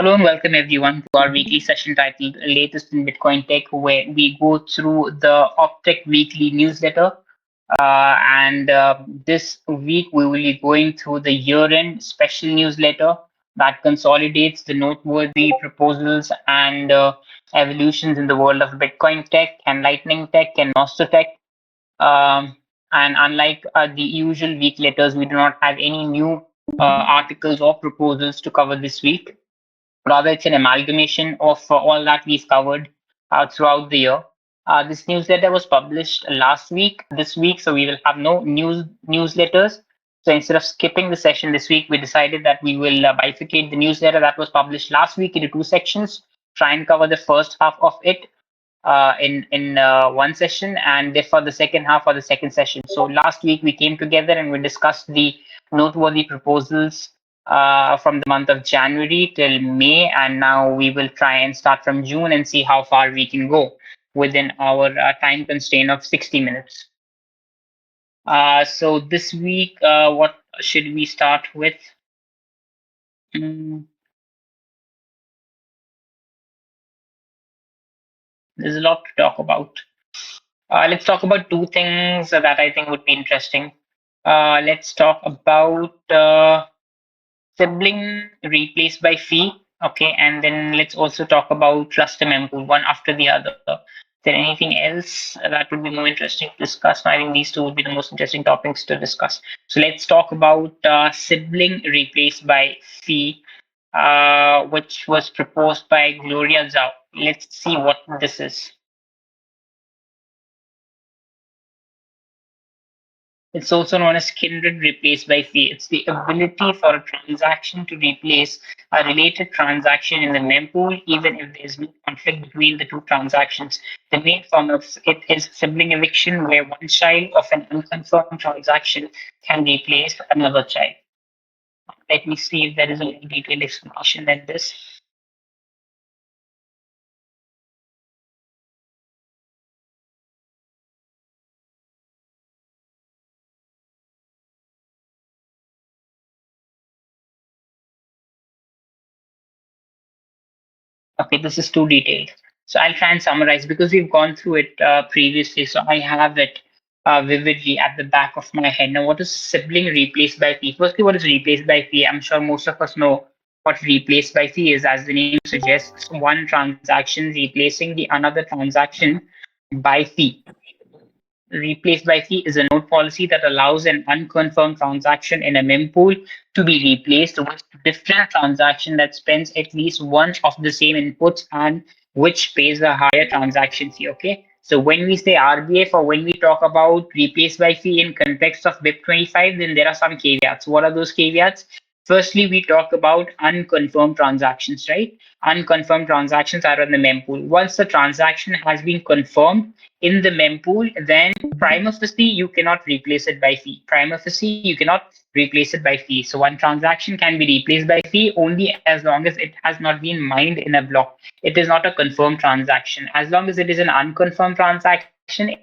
Hello and welcome everyone to our weekly session titled Latest in Bitcoin Tech, where we go through the Optech weekly newsletter. And this week we will be going through the year-end special newsletter that consolidates the noteworthy proposals and evolutions in the world of Bitcoin Tech and Lightning Tech and Noster Tech. Um, and unlike the usual week letters, we do not have any new articles or proposals to cover this week. Rather, it's an amalgamation of all that we've covered throughout the year. This newsletter was published last week, this week, so we will have no newsletters. So instead of skipping the session this week, we decided that we will bifurcate the newsletter that was published last week into two sections, try and cover the first half of it in one session, and for the second half or the second session. So last week we came together and we discussed the noteworthy proposals from the month of January till May, and now we will try and start from June and see how far we can go within our time constraint of 60 minutes. So this week, what should we start with? Mm, there's a lot to talk about. Let's talk about two things that I think would be interesting. Let's talk about Sibling replaced by fee. Okay, and then let's also talk about cluster mempool, one after the other. Is there anything else that would be more interesting to discuss? No, I think these two would be the most interesting topics to discuss. So let's talk about Sibling replaced by fee, which was proposed by Gloria Zhao. Let's see what this is. It's also known as Kindered replaced by fee. It's the ability for a transaction to replace a related transaction in the mempool, even if there is no conflict between the two transactions. The main form of it is sibling eviction, where one child of an unconfirmed transaction can replace another child. Let me see if there is a more detailed explanation than this. Okay, this is too detailed. So I'll try and summarize because we've gone through it previously. So I have it vividly at the back of my head. Now, what is sibling replaced by fee? Firstly, what is replaced by fee? I'm sure most of us know what replaced by fee is. As the name suggests, one transaction replacing the another transaction by fee. Replaced by fee is a node policy that allows an unconfirmed transaction in a mempool to be replaced with different transaction that spends at least one of the same inputs and which pays a higher transaction fee. Okay. So when we say RBF or when we talk about replaced by fee in context of BIP25, then there are some caveats. What are those caveats? Firstly, we talk about unconfirmed transactions, right? Unconfirmed transactions are on the mempool. Once the transaction has been confirmed in the mempool, then prima facie you cannot replace it by fee. Prima facie you cannot replace it by fee. So one transaction can be replaced by fee only as long as it has not been mined in a block. It is not a confirmed transaction. As long as it is an unconfirmed transaction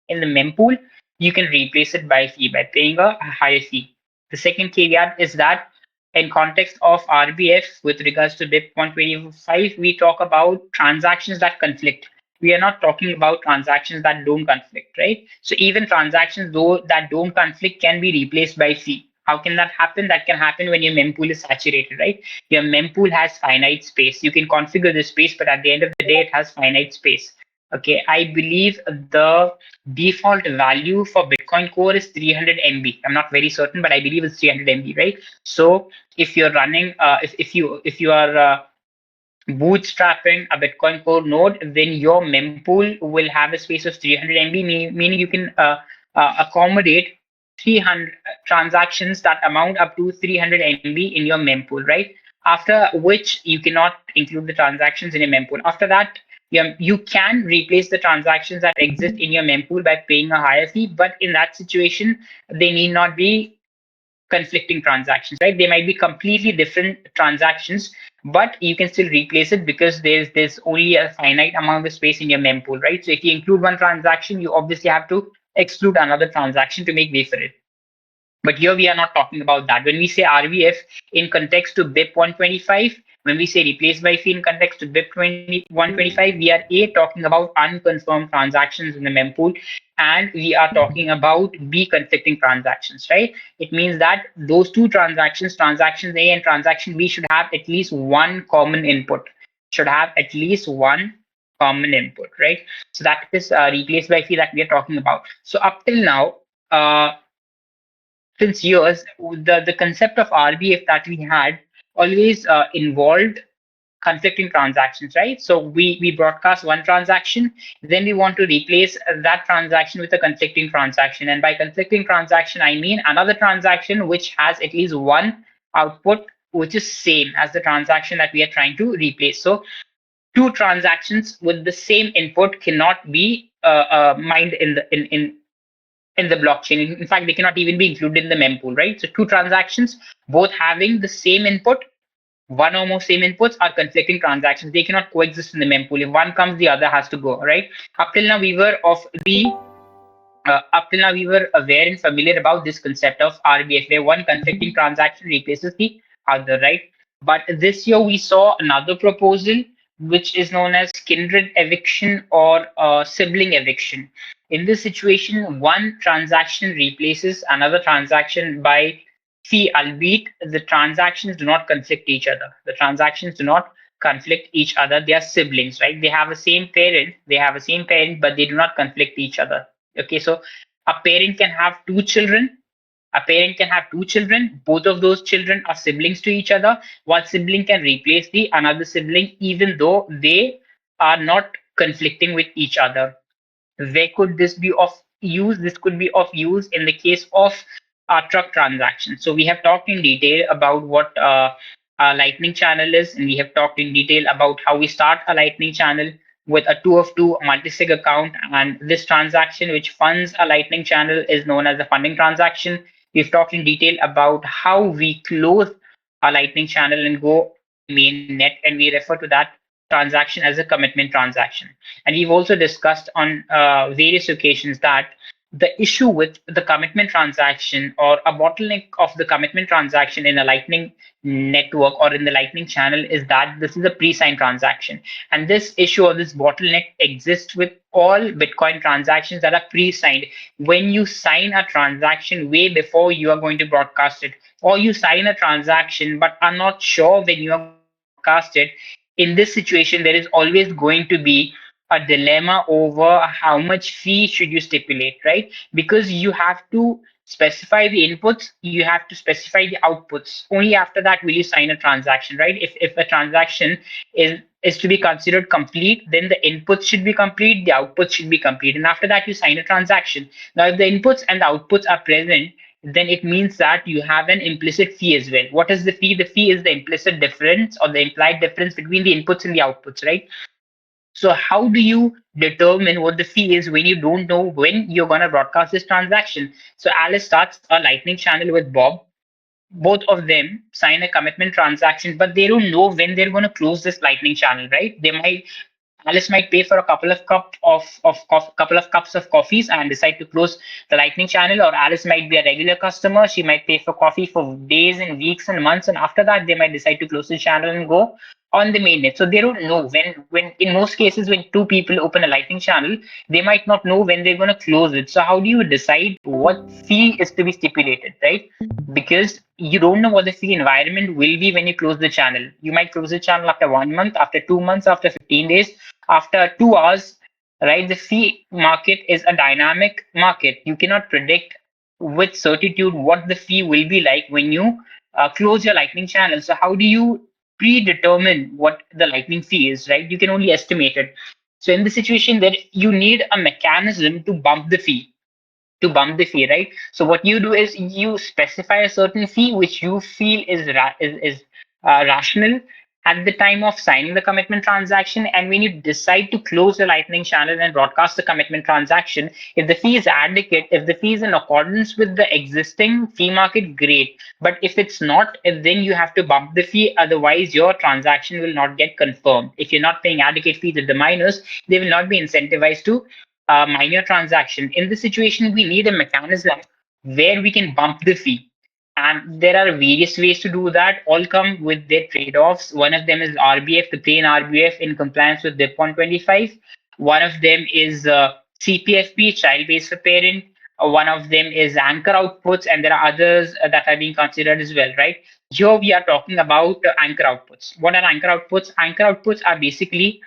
in the mempool, you can replace it by fee by paying a higher fee. The second caveat is that in context of RBF with regards to BIP 125, we talk about transactions that conflict. We are not talking about transactions that don't conflict, right? So even transactions though that don't conflict can be replaced by fee. How can that happen? That can happen when your mempool is saturated, right? Your mempool has finite space. You can configure the space, but at the end of the day, it has finite space. Okay, I believe the default value for Bitcoin Core is 300 MB. I'm not very certain, but I believe it's 300 MB, right? So if you're running, if you are bootstrapping a Bitcoin Core node, then your mempool will have a space of 300 MB, meaning you can accommodate 300 transactions that amount up to 300 MB in your mempool, right? After which you cannot include the transactions in your mempool. After that, you can replace the transactions that exist in your mempool by paying a higher fee, but in that situation, they need not be conflicting transactions, right? They might be completely different transactions, but you can still replace it because there's only a finite amount of space in your mempool, right? So if you include one transaction, you obviously have to exclude another transaction to make way for it. But here we are not talking about that. When we say RBF in context to BIP 125, When we say replaced by fee in context to BIP 125, we are A, talking about unconfirmed transactions in the mempool, and we are talking about B, conflicting transactions, right? It means that those two transactions, transaction A and transaction B, should have at least one common input, should have at least one common input, right? So that is replaced by fee that we are talking about. So up till now, uh, since years, the concept of RBF that we had always involved conflicting transactions, right? So we broadcast one transaction, then we want to replace that transaction with a conflicting transaction. And by conflicting transaction, I mean another transaction which has at least one output which is same as the transaction that we are trying to replace. So two transactions with the same input cannot be mined in the blockchain. In fact, they cannot even be included in the mempool, right? So two transactions, both having the same input, one or more same inputs, are conflicting transactions. They cannot coexist in the mempool. If one comes, the other has to go, right? Up till now, up till now, we were aware and familiar about this concept of RBF, where one conflicting transaction replaces the other, right? But this year we saw another proposal, which is known as Kindered eviction or sibling eviction. In this situation, one transaction replaces another transaction by fee, albeit the transactions do not conflict each other. The transactions do not conflict each other. They are siblings, right? They have the same parent. They have the same parent, but they do not conflict each other. Okay, so a parent can have two children. A parent can have two children. Both of those children are siblings to each other. One sibling can replace the another sibling, even though they are not conflicting with each other. Where could this be of use? This could be of use in the case of truck transactions. So we have talked in detail about what a lightning channel is, and we have talked in detail about how we start a lightning channel with a two of two multi-sig account, and this transaction which funds a lightning channel is known as a funding transaction. We've talked in detail about how we close a lightning channel and go mainnet, and we refer to that transaction as a commitment transaction. And we've also discussed on various occasions that the issue with the commitment transaction, or a bottleneck of the commitment transaction in a Lightning network or in the Lightning channel, is that this is a pre-signed transaction. And this issue or this bottleneck exists with all Bitcoin transactions that are pre-signed. When you sign a transaction way before you are going to broadcast it, or you sign a transaction but are not sure when you are going to broadcast it, in this situation, there is always going to be a dilemma over how much fee should you stipulate, right? Because you have to specify the inputs, you have to specify the outputs. Only after that will you sign a transaction, right? If a transaction is to be considered complete, then the inputs should be complete, the outputs should be complete, and after that you sign a transaction. Now, if the inputs and the outputs are present, then it means that you have an implicit fee as well. What is the fee? The fee is the implicit difference or the implied difference between the inputs and the outputs, right? So how do you determine what the fee is when you don't know when you're going to broadcast this transaction? So Alice starts a Lightning channel with Bob. Both of them sign a commitment transaction, but they don't know when they're going to close this Lightning channel, right? They might Alice might pay for a couple of cups of coffees and decide to close the Lightning channel, or Alice might be a regular customer. She might pay for coffee for days and weeks and months, and after that they might decide to close the channel and go on the mainnet. So they don't know when in most cases when two people open a Lightning channel, they might not know when they're going to close it. So how do you decide what fee is to be stipulated, right? Because you don't know what the fee environment will be when you close the channel. You might close the channel after 1 month, after 2 months, after 15 days, after 2 hours, right? The fee market is a dynamic market. You cannot predict with certitude what the fee will be like when you close your Lightning channel. So how do you predetermine what the Lightning fee is, right? You can only estimate it. So in the situation that you need a mechanism to bump the fee, right? So what you do is you specify a certain fee which you feel is rational at the time of signing the commitment transaction, and when you decide to close the Lightning channel and broadcast the commitment transaction, if the fee is adequate, if the fee is in accordance with the existing fee market, great. But if it's not, then you have to bump the fee. Otherwise, your transaction will not get confirmed. If you're not paying adequate fee to the miners, they will not be incentivized to minor transaction. In this situation, we need a mechanism where we can bump the fee. And there are various ways to do that, all come with their trade-offs. One of them is RBF, the plain RBF in compliance with DIP 125. One of them is CPFP, child-based parent. One of them is anchor outputs, and there are others that are being considered as well, right? Here we are talking about anchor outputs. What are anchor outputs? Anchor outputs are basically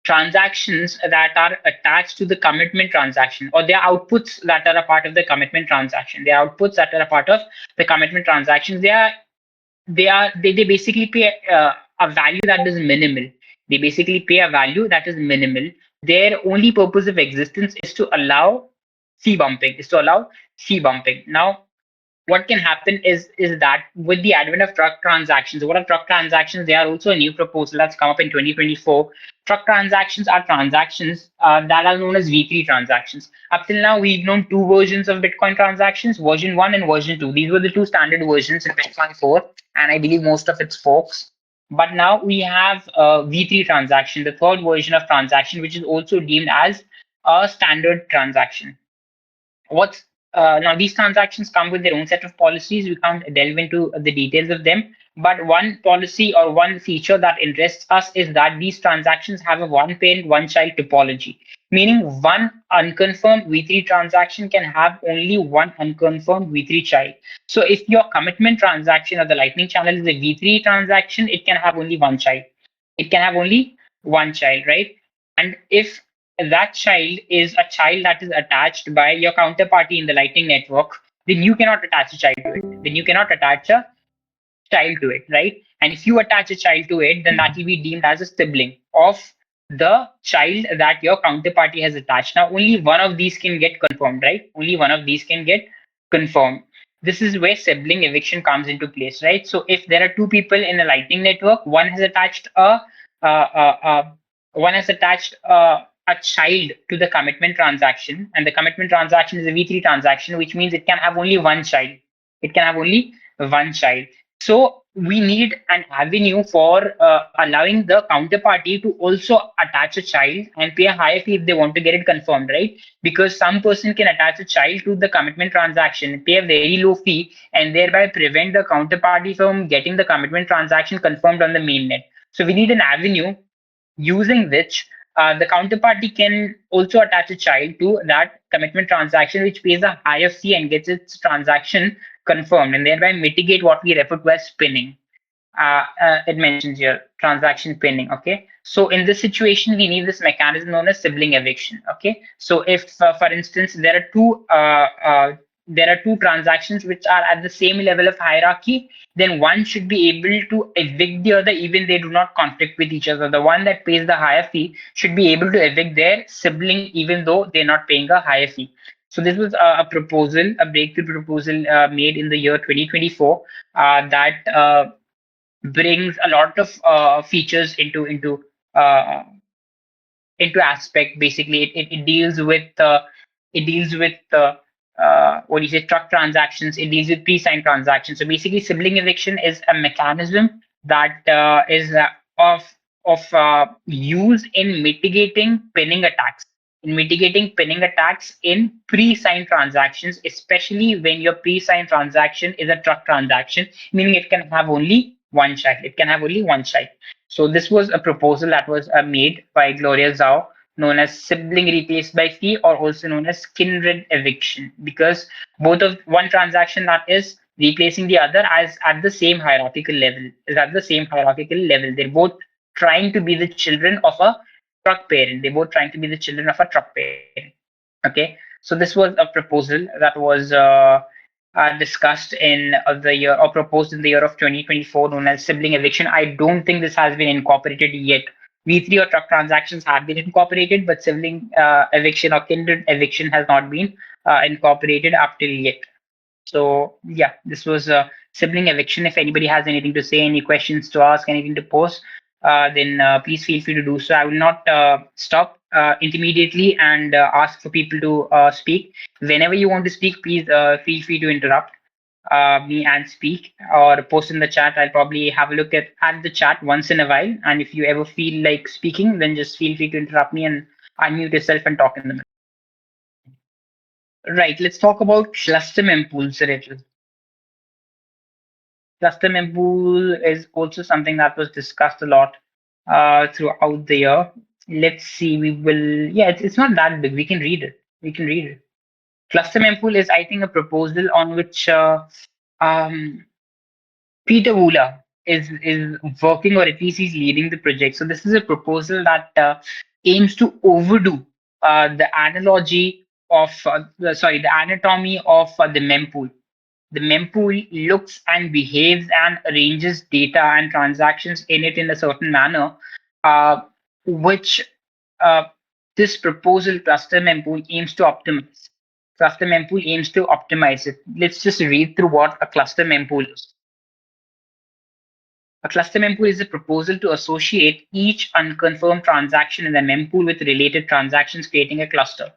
transactions that are attached to the commitment transaction, or they are outputs that are a part of the commitment transaction. They are outputs that are a part of the commitment transactions. They basically pay a value that is minimal. They basically pay a value that is minimal. Their only purpose of existence is to allow fee bumping, now what can happen is that with the advent of truck transactions, what are truck transactions? They are also a new proposal that's come up in 2024. Truck transactions are transactions that are known as V3 transactions. Up till now, we've known two versions of Bitcoin transactions, version 1 and version 2. These were the two standard versions in Bitcoin 4, and I believe most of its forks. But now we have V3 transaction, the third version of transaction, which is also deemed as a standard transaction. What's Now these transactions come with their own set of policies. We can't delve into the details of them, but one policy or one feature that interests us is that these transactions have a one parent one child topology, meaning one unconfirmed v3 transaction can have only one unconfirmed v3 child. So if your commitment transaction or the lightning channel is a v3 transaction, it can have only one child. It can have only one child, right? And if that child is a child that is attached by your counterparty in the Lightning Network, then you cannot attach a child to it. Then you cannot attach a child to it, right? And if you attach a child to it, then that will be deemed as a sibling of the child that your counterparty has attached. Now, only one of these can get confirmed, right? Only one of these can get confirmed. This is where sibling eviction comes into place, right? So if there are two people in a Lightning network, uh, uh, one has attached a child to the commitment transaction, and the commitment transaction is a V3 transaction, which means it can have only one child. It can have only one child. So we need an avenue for allowing the counterparty to also attach a child and pay a higher fee if they want to get it confirmed, right? Because some person can attach a child to the commitment transaction, pay a very low fee, and thereby prevent the counterparty from getting the commitment transaction confirmed on the mainnet. So we need an avenue using which the counterparty can also attach a child to that commitment transaction, which pays a higher fee and gets its transaction confirmed, and thereby mitigate what we refer to as spinning. It mentions here transaction pinning. Okay, so in this situation, we need this mechanism known as sibling eviction. Okay, so if, for instance, there are two transactions which are at the same level of hierarchy, then one should be able to evict the other even they do not conflict with each other. The one that pays the higher fee should be able to evict their sibling even though they're not paying a higher fee. So this was a proposal, a breakthrough proposal made in the year 2024 that brings a lot of features uh, into aspect. Basically, it deals with what do you say, truck transactions. It deals with pre-signed transactions. So basically, sibling eviction is a mechanism that is of use in mitigating pinning attacks. In mitigating pinning attacks in pre-signed transactions, especially when your pre-signed transaction is a truck transaction, meaning it can have only one child. It can have only one child. So this was a proposal that was made by Gloria Zhao, known as sibling replaced by fee, or also known as kindred eviction, because both of one transaction that is replacing the other as at the same hierarchical level is at the same hierarchical level. They're both trying to be the children of a truck parent. They're both trying to be the children of a truck parent. Okay, so this was a proposal that was discussed in the year or proposed in the year of 2024, known as sibling eviction. I don't think this has been incorporated yet. V3 or truck transactions have been incorporated, but sibling eviction or kindred eviction has not been incorporated up till yet. So yeah, this was sibling eviction. If anybody has anything to say, any questions to ask, anything to post, then please feel free to do so. I will not stop intermediately and ask for people to speak. Whenever you want to speak, please feel free to interrupt me and speak or post in the chat. I'll probably have a look at the chat once in a while. And if you ever feel like speaking, then just feel free to interrupt me and unmute yourself and talk in the middle. Right, let's talk about cluster mempools a little. Cluster mempool is also something that was discussed a lot throughout the year. Let's see, we will, yeah, it's not that big. We can read it. We can read it. Cluster mempool is, I think, a proposal on which um, Peter Wooler is working, or at least he's leading the project. So this is a proposal that aims to overdo the analogy of, the anatomy of the mempool. The mempool looks and behaves and arranges data and transactions in it in a certain manner, uh, which uh, this proposal cluster mempool aims to optimize. Cluster mempool aims to optimize it. Let's just read through what a cluster mempool is. A cluster mempool is a proposal to associate each unconfirmed transaction in the mempool with related transactions, creating a cluster.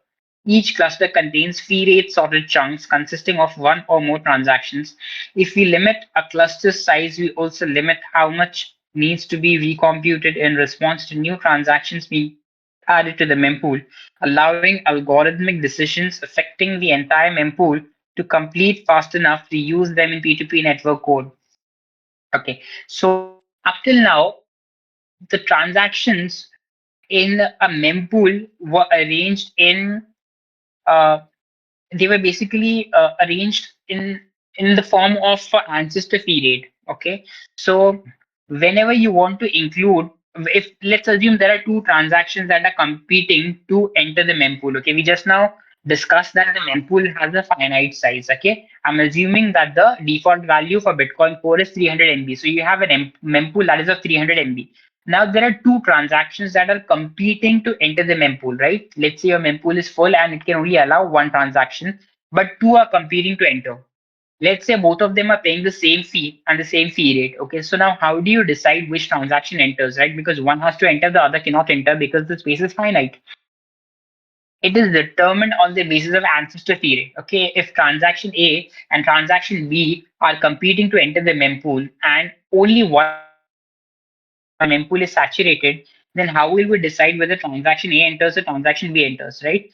Each cluster contains fee rate sorted chunks consisting of one or more transactions. If we limit a cluster's size, we also limit how much needs to be recomputed in response to new transactions being added to the mempool, allowing algorithmic decisions affecting the entire mempool to complete fast enough to use them in P2P network code. Okay, so up till now, the transactions in a mempool were arranged in uh, they were basically arranged in the form of ancestor fee rate. Okay, so whenever you want to include, if let's assume there are two transactions that are competing to enter the mempool. Okay, we just now discussed that the mempool has a finite size. Okay, I'm assuming that the default value for Bitcoin Core is 300 MB. So you have an mempool that is of 300 MB. Now there are two transactions that are competing to enter the mempool, right? Let's say your mempool is full and it can only allow one transaction, but two are competing to enter. Let's say both of them are paying the same fee and the same fee rate. Okay, so now how do you decide which transaction enters, right? Because one has to enter, the other cannot enter because the space is finite. It is determined on the basis of ancestor fee rate. Okay, if transaction A and transaction B are competing to enter the mempool and only one transaction enters and the mempool is saturated, then how will we decide whether transaction A enters or transaction B enters, right?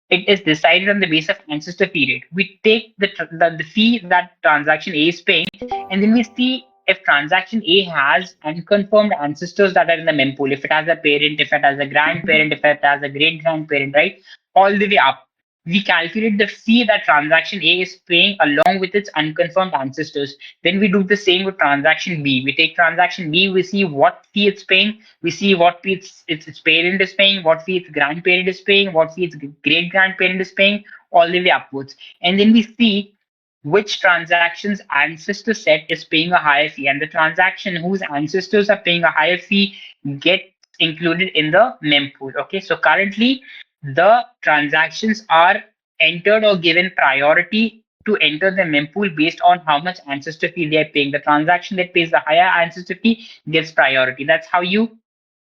It is decided on the basis of ancestor fee rate. We take the fee that transaction A is paying, and then we see if transaction A has unconfirmed ancestors that are in the mempool, if it has a parent, if it has a grandparent, if it has a great grandparent, right? All the way up. We calculate the fee that transaction A is paying along with its unconfirmed ancestors. Then we do the same with transaction B. We take transaction B, we see what fee it's paying, we see what fee its parent is paying, what fee its grandparent is paying, what fee its great grandparent is paying, all the way upwards. And then we see which transaction's ancestor set is paying a higher fee, and the transaction whose ancestors are paying a higher fee get included in the mempool. Okay, so currently the transactions are entered or given priority to enter the mempool based on how much ancestor fee they are paying. The transaction that pays the higher ancestor fee gets priority. That's how you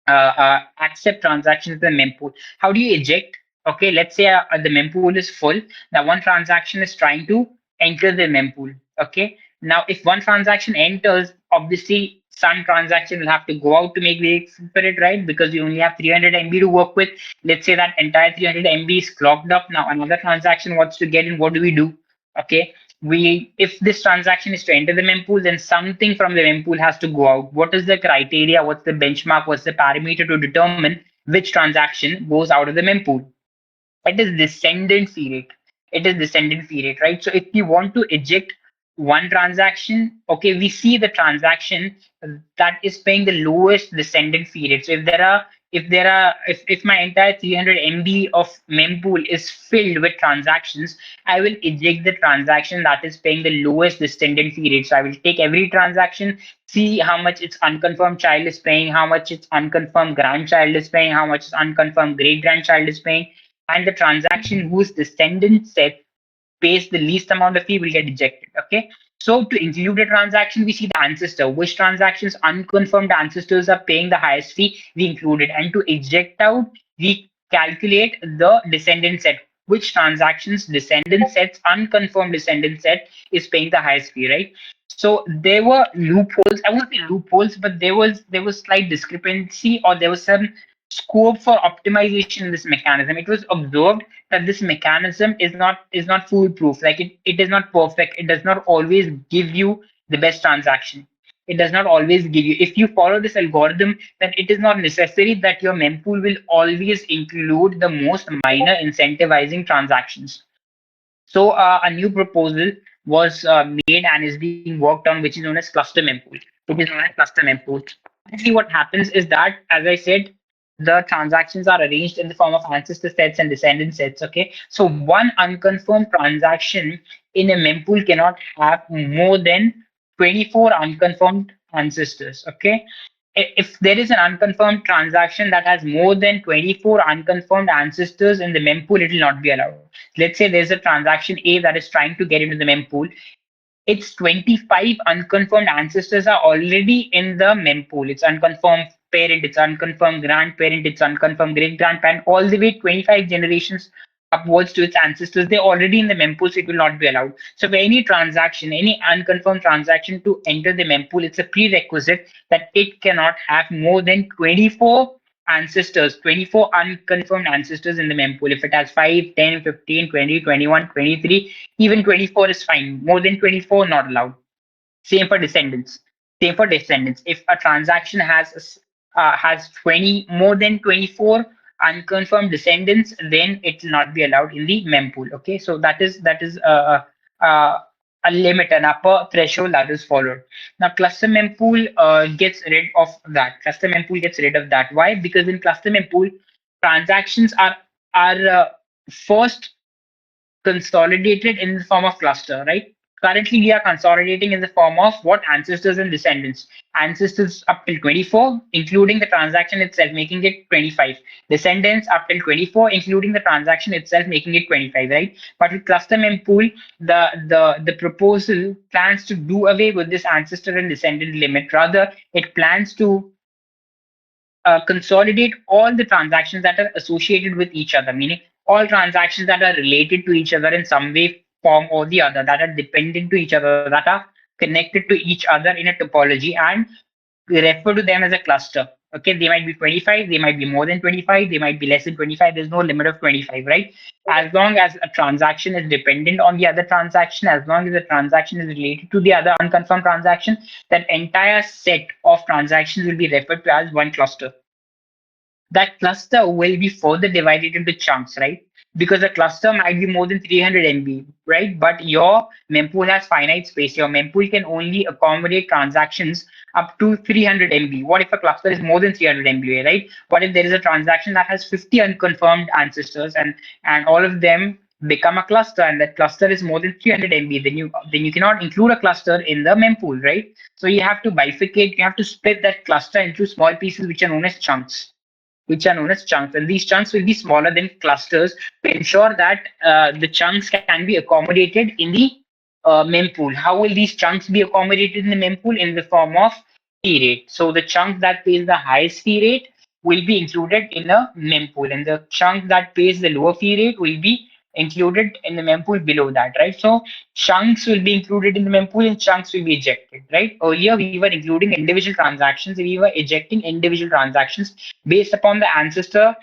accept transactions in the mempool. How do you eject? Okay, let's say the mempool is full. Now one transaction is trying to enter the mempool. Okay, now if one transaction enters, obviously some transaction will have to go out to make the exit for it, right? Because you only have 300 MB to work with. Let's say that entire 300 MB is clogged up. Now another transaction wants to get in. What do we do? Okay, we if this transaction is to enter the mempool, then something from the mempool has to go out. What is the criteria? What's the benchmark? What's the parameter to determine which transaction goes out of the mempool? It is descendant fee rate. It is descendant fee rate, right? So if we want to eject one transaction, okay, we see the transaction that is paying the lowest descendant fee rate. So if my entire 300 MB of mempool is filled with transactions, I will eject the transaction that is paying the lowest descendant fee rate. So I will take every transaction, see how much its unconfirmed child is paying, how much its unconfirmed grandchild is paying, how much its unconfirmed great grandchild is paying, and the transaction whose descendant set pays the least amount of fee will get ejected. Okay. So to include a transaction, we see the ancestor. Which transactions unconfirmed ancestors are paying the highest fee, we include it. And to eject out, we calculate the descendant set. Which transactions descendant sets, unconfirmed descendant set is paying the highest fee, right? So there were loopholes. I won't say loopholes, but there was slight discrepancy, or there was some scope for optimization in this mechanism. It was observed that this mechanism is not foolproof. Like it is not perfect. It does not always give you the best transaction. It does not always give you. If you follow this algorithm, then it is not necessary that your mempool will always include the most minor incentivizing transactions. So a new proposal was made and is being worked on, which is known as cluster mempool. It is known as cluster mempool. Actually, what happens is that, as I said, the transactions are arranged in the form of ancestor sets and descendant sets. Okay, so one unconfirmed transaction in a mempool cannot have more than 24 unconfirmed ancestors. Okay, if there is an unconfirmed transaction that has more than 24 unconfirmed ancestors in the mempool, it will not be allowed. Let's say there's a transaction A that is trying to get into the mempool. Its 25 unconfirmed ancestors are already in the mempool. It's unconfirmed parent, it's unconfirmed grandparent, it's unconfirmed great grandparent, all the way 25 generations upwards to its ancestors. They're already in the mempool, so it will not be allowed. So for any transaction, any unconfirmed transaction to enter the mempool, it's a prerequisite that it cannot have more than 24 ancestors, 24 unconfirmed ancestors in the mempool. If it has 5, 10, 15, 20, 21, 23, even 24 is fine. More than 24, not allowed. Same for descendants. Same for descendants. If a transaction has 20 more than 24 unconfirmed descendants, then it will not be allowed in the mempool. Okay, so that is a limit, an upper threshold that is followed. Now, cluster mempool gets rid of that. Cluster mempool gets rid of that. Why? Because in cluster mempool, transactions are first consolidated in the form of cluster, right? Currently, we are consolidating in the form of what? Ancestors and descendants. Ancestors up till 24, including the transaction itself, making it 25. Descendants up till 24, including the transaction itself, making it 25, right? But with cluster mempool, the proposal plans to do away with this ancestor and descendant limit. Rather, it plans to consolidate all the transactions that are associated with each other, meaning all transactions that are related to each other in some way, form, or the other, that are dependent to each other, that are connected to each other in a topology, and we refer to them as a cluster. Okay, they might be 25, they might be more than 25, they might be less than 25. There's no limit of 25, right? As long as a transaction is dependent on the other transaction, as long as the transaction is related to the other unconfirmed transaction, that entire set of transactions will be referred to as one cluster. That cluster will be further divided into chunks, right? Because a cluster might be more than 300 MB, right? But your mempool has finite space. Your mempool can only accommodate transactions up to 300 MB. What if a cluster is more than 300 MB, right? What if there is a transaction that has 50 unconfirmed ancestors, and all of them become a cluster, and that cluster is more than 300 MB? Then you cannot include a cluster in the mempool, right? So you have to bifurcate. You have to split that cluster into small pieces, which are known as chunks, and these chunks will be smaller than clusters to ensure that the chunks can be accommodated in the mempool. How will these chunks be accommodated in the mempool? In the form of fee rate. So the chunk that pays the highest fee rate will be included in a mempool, and the chunk that pays the lower fee rate will be included in the mempool below that, right? So chunks will be included in the mempool and chunks will be ejected, right? Earlier we were including individual transactions, we were ejecting individual transactions based upon the ancestor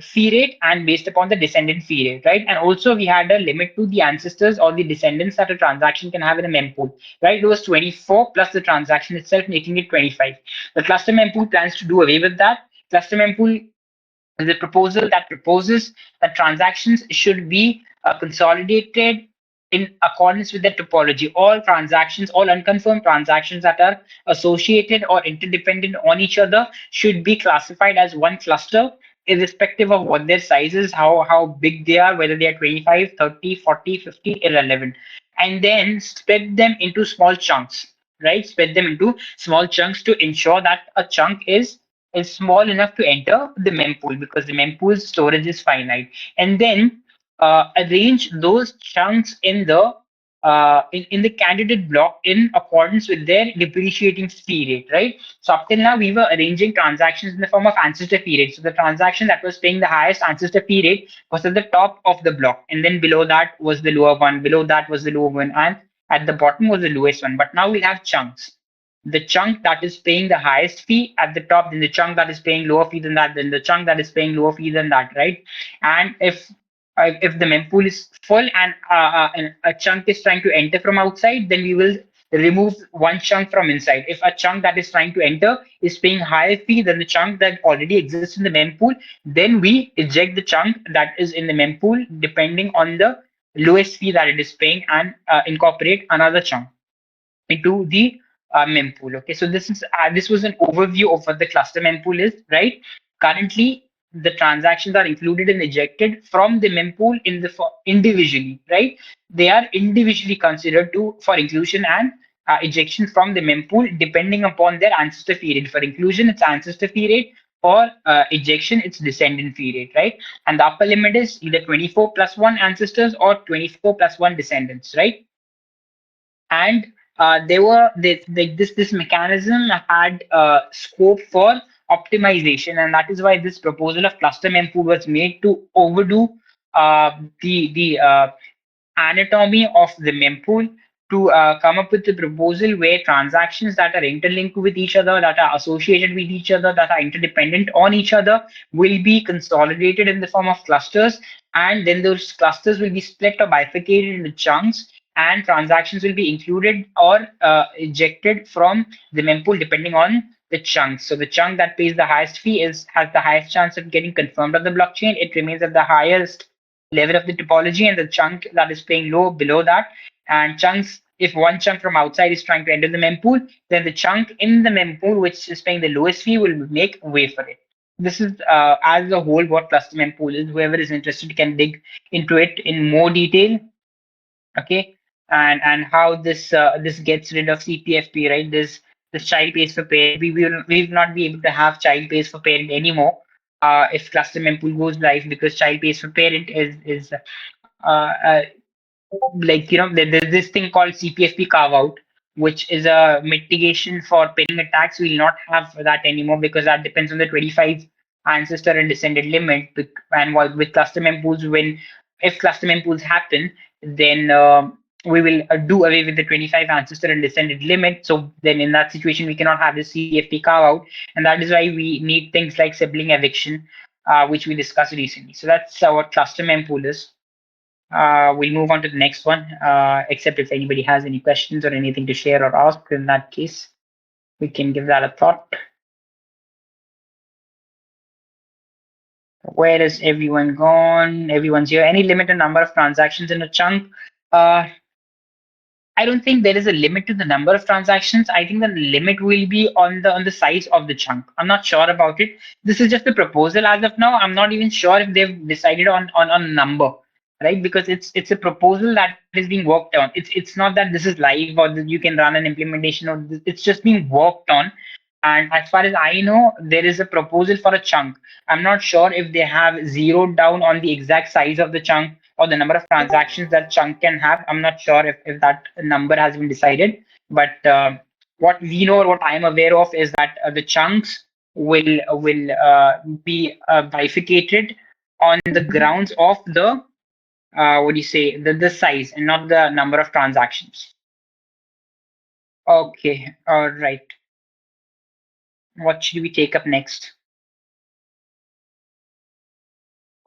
fee rate and based upon the descendant fee rate, right? And also we had a limit to the ancestors or the descendants that a transaction can have in a mempool, right? It was 24 plus the transaction itself, making it 25. The cluster mempool plans to do away with that. Cluster mempool is a proposal that proposes that transactions should be consolidated in accordance with the topology. All transactions, all unconfirmed transactions that are associated or interdependent on each other should be classified as one cluster, irrespective of what their size is, how big they are, whether they are 25, 30, 40, 50, irrelevant. And then split them into small chunks, right? Split them into small chunks to ensure that a chunk is small enough to enter the mempool, because the mempool's storage is finite. And then arrange those chunks in the candidate block in accordance with their depreciating fee rate, right? So up till now, we were arranging transactions in the form of ancestor fee rate. So the transaction that was paying the highest ancestor fee rate was at the top of the block, and then below that was the lower one, below that was the lower one, and at the bottom was the lowest one. But now we have chunks. The chunk that is paying the highest fee at the top, then the chunk that is paying lower fee than that, then the chunk that is paying lower fee than that, right? And if the mempool is full and a chunk is trying to enter from outside, then we will removes one chunk from inside. If a chunk that is trying to enter is paying higher fee than the chunk that already exists in the mempool, then we eject the chunk that is in the mempool depending on the lowest fee that it is paying, and incorporate another chunk into the mempool. Okay, so this was an overview of what the cluster mempool is, right? Currently, the transactions are included and ejected from the mempool in the individually, right? They are individually considered to for inclusion and ejection from the mempool depending upon their ancestor fee rate. For inclusion, it's ancestor fee rate. For ejection, it's descendant fee rate, right? And the upper limit is either 24 plus one ancestors or 24 plus one descendants, right? And this mechanism had scope for optimization, and that is why this proposal of cluster mempool was made to overdo the anatomy of the mempool, to come up with a proposal where transactions that are interlinked with each other, that are associated with each other, that are interdependent on each other, will be consolidated in the form of clusters, and then those clusters will be split or bifurcated into chunks, and transactions will be included or ejected from the mempool depending on the chunks. So the chunk that pays the highest fee has the highest chance of getting confirmed on the blockchain. It remains at the highest level of the topology, and the chunk that is paying low below that. And chunks, if one chunk from outside is trying to enter the mempool, then the chunk in the mempool which is paying the lowest fee will make way for it. This is as a whole what cluster mempool is. Whoever is interested can dig into it in more detail. Okay, and how this gets rid of CPFP, right? This child pays for parent. We will not be able to have child pays for parent anymore if cluster mempool goes live, because child pays for parent is like, there's this thing called CPFP carve out, which is a mitigation for paying a tax. We'll not have that anymore because that depends on the 25 ancestor and descendant limit. And with cluster mempools, when if cluster mempools happen, then we will do away with the 25 ancestor and descendant limit. So then in that situation, we cannot have the CPFP carve out, and that is why we need things like sibling eviction, which we discussed recently. So that's what cluster mempool is. We'll move on to the next one, except if anybody has any questions or anything to share or ask. In that case, we can give that a thought. Where is everyone gone? Everyone's here. Any limit on number of transactions in a chunk? Uh, I don't think there is a limit to the number of transactions. I think the limit will be on the size of the chunk. I'm not sure about it. This is just a proposal as of now. I'm not even sure if they've decided on number, right? Because it's a proposal that is being worked on. It's not that this is live or that you can run an implementation, or it's just being worked on. And as far as I know, there is a proposal for a chunk. I'm not sure if they have zeroed down on the exact size of the chunk or the number of transactions that chunk can have. I'm not sure if that number has been decided. But what we know, or what I'm aware of, is that the chunks will be bifurcated on the grounds of the what do you say, the size and not the number of transactions. Okay, all right. What should we take up next?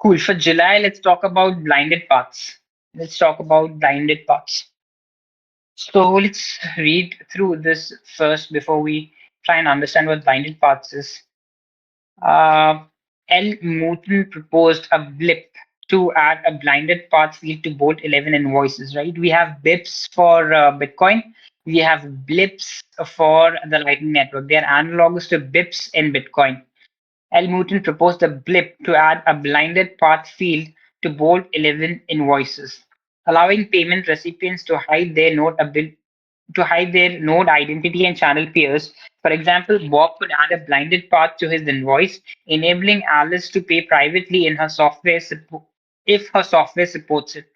Cool. For July, let's talk about blinded paths. Let's talk about blinded paths. So let's read through this first before we try and understand what blinded paths is. Uh, L. Mouton proposed a blip to add a blinded path field to both 11 invoices, right? We have BIPs for Bitcoin. We have blips for the Lightning Network. They are analogs to BIPs in Bitcoin. L. Mouton proposed a blip to add a blinded path field to bold 11 invoices, allowing payment recipients to hide their node identity and channel peers. For example, Bob could add a blinded path to his invoice, enabling Alice to pay privately in her if her software supports it.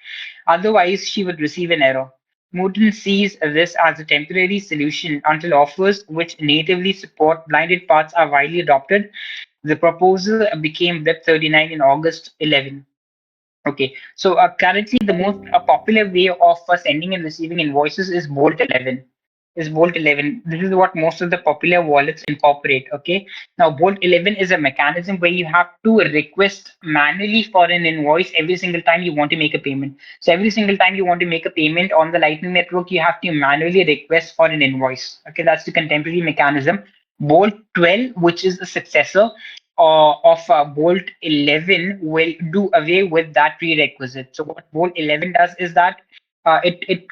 Otherwise, she would receive an error. Mouton sees this as a temporary solution until offers which natively support blinded paths are widely adopted. The proposal became Web 39 in August 11. Okay, so currently the most popular way of sending and receiving invoices is Bolt 11. is Bolt 11. This is what most of the popular wallets incorporate. Okay. Now, Bolt 11 is a mechanism where you have to request manually for an invoice every single time you want to make a payment. So every single time you want to make a payment on the Lightning Network, you have to manually request for an invoice. Okay, that's the contemporary mechanism. Bolt 12, which is the successor of Bolt 11, will do away with that prerequisite. So what Bolt 11 does is that it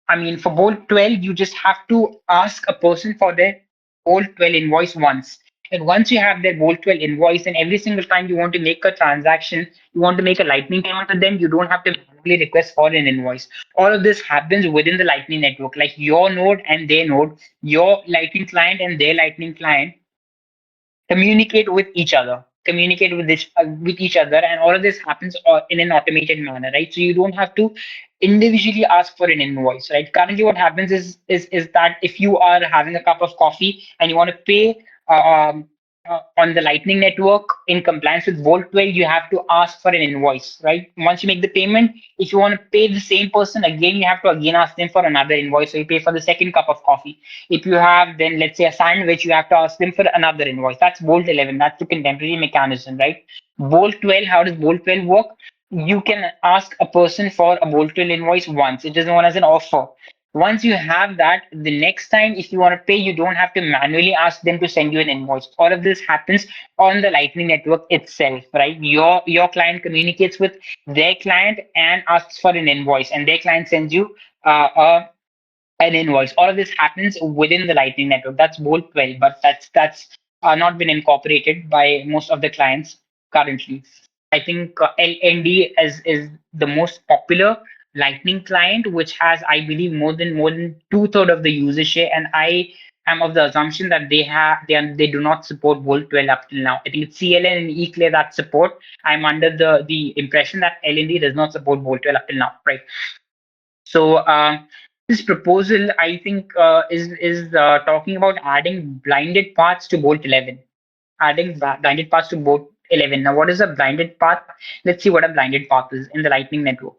I mean, for Bolt 12, you just have to ask a person for their Bolt 12 invoice once. And once you have their Bolt 12 invoice, and every single time you want to make a transaction, you want to make a Lightning payment to them, you don't have to manually request for an invoice. All of this happens within the Lightning network, like your node and their node, your Lightning client and their Lightning client communicate with each other, communicate with each other, and all of this happens in an automated manner, right? So you don't have to individually ask for an invoice, right? Currently what happens is that if you are having a cup of coffee and you want to pay on the Lightning network in compliance with Volt 12, you have to ask for an invoice, right? Once you make the payment, if you want to pay the same person again, you have to again ask them for another invoice, so you pay for the second cup of coffee. If you have then, let's say, a sandwich, you have to ask them for another invoice. That's Bolt 11. That's the contemporary mechanism, right? Bolt 12, how does Bolt 12 work? You can ask a person for a Bolt 12 invoice once. It is known as an offer. Once you have that, the next time if you want to pay, you don't have to manually ask them to send you an invoice. All of this happens on the Lightning network itself, right? Your client communicates with their client and asks for an invoice, and their client sends you a an invoice. All of this happens within the Lightning Network. That's Bolt 12, but that's not been incorporated by most of the clients currently. I think LND is the most popular Lightning client, which has, I believe, more than two-thirds of the user share. And I am of the assumption that they do not support Bolt 12 up till now. I think it's CLN and eClear that support. I'm under the impression that LND does not support Bolt 12 up till now, right? So this proposal, I think, is talking about adding blinded paths to Bolt 11. Adding blinded paths to Bolt 11. Now, what is a blinded path? Let's see what a blinded path is in the Lightning Network.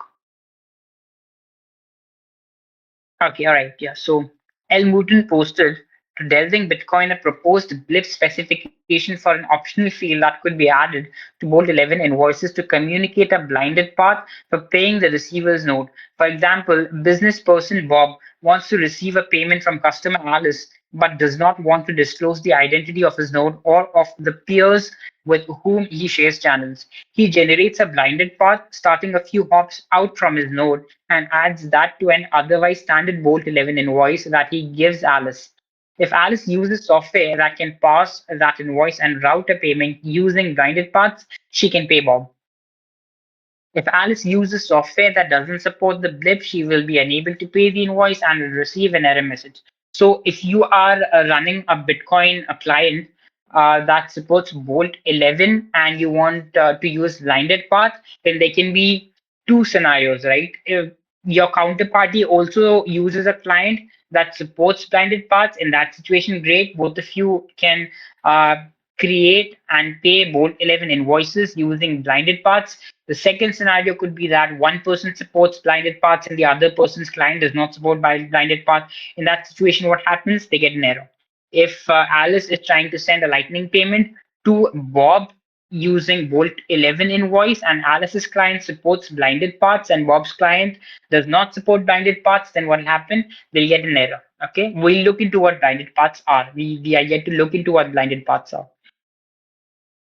Okay, all right, yeah. So L. Mouton posted to Delving Bitcoin a proposed blip specification for an optional field that could be added to Bolt 11 invoices to communicate a blinded path for paying the receiver's node. For example, business person Bob wants to receive a payment from customer Alice but does not want to disclose the identity of his node or of the peers with whom he shares channels. He generates a blinded path starting a few hops out from his node and adds that to an otherwise standard Bolt 11 invoice that he gives Alice. If Alice uses software that can parse that invoice and route a payment using blinded paths, she can pay Bob. If Alice uses software that doesn't support the blip, she will be unable to pay the invoice and will receive an error message. So if you are running a Bitcoin client that supports Bolt 11 and you want to use blinded path, then there can be two scenarios, right? If your counterparty also uses a client that supports blinded paths, in that situation, great. Both of you can uh, create and pay Bolt 11 invoices using blinded paths. The second scenario could be that one person supports blinded paths and the other person's client does not support blinded path. In that situation, what happens? They get an error. If Alice is trying to send a Lightning payment to Bob using Bolt 11 invoice and Alice's client supports blinded paths and Bob's client does not support blinded paths, then what will happen? They'll get an error. Okay, we'll look into what blinded paths are. We are yet to look into what blinded paths are.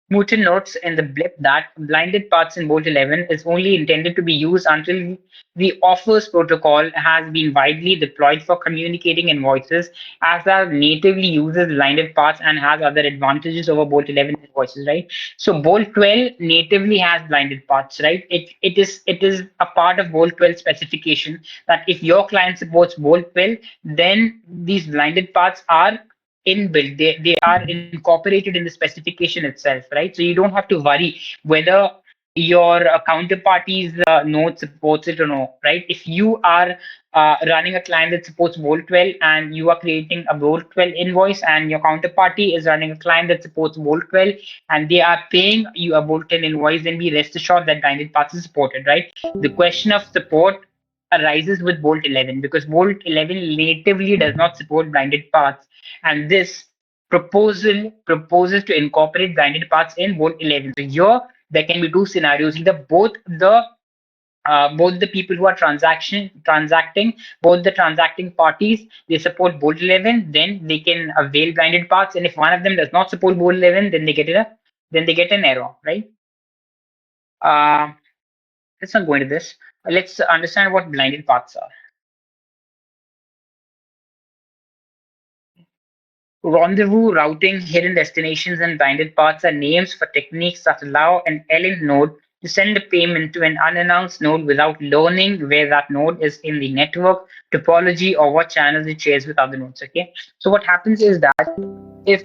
Newton notes in the blip that blinded paths in Bolt 11 is only intended to be used until the offers protocol has been widely deployed for communicating invoices, as that natively uses blinded paths and has other advantages over Bolt 11 invoices, right? So Bolt 12 natively has blinded paths, right? It is a part of Bolt 12 specification that if your client supports Bolt 12, then these blinded paths are inbuilt. They are incorporated in the specification itself, right? So you don't have to worry whether your counterparty's node supports it or no, right? If you are running a client that supports Bolt 12 and you are creating a Bolt 12 invoice and your counterparty is running a client that supports Bolt 12 and they are paying you a Bolt 10 invoice, then be rest assured that blinded paths is supported, right? The question of support arises with Bolt 11 because Bolt 11 natively does not support blinded paths, and this proposal proposes to incorporate blinded paths in Bolt 11. So here there can be two scenarios: either both the people who are transacting, both the transacting parties, they support Bolt 11, then they can avail blinded paths, and if one of them does not support Bolt 11, then they get an error, right? Uh, let's not go into this. Let's understand what blinded paths are. Rendezvous, routing, hidden destinations, and blinded paths are names for techniques that allow an errant node to send a payment to an unannounced node without learning where that node is in the network, topology, or what channels it shares with other nodes. Okay. So what happens is that if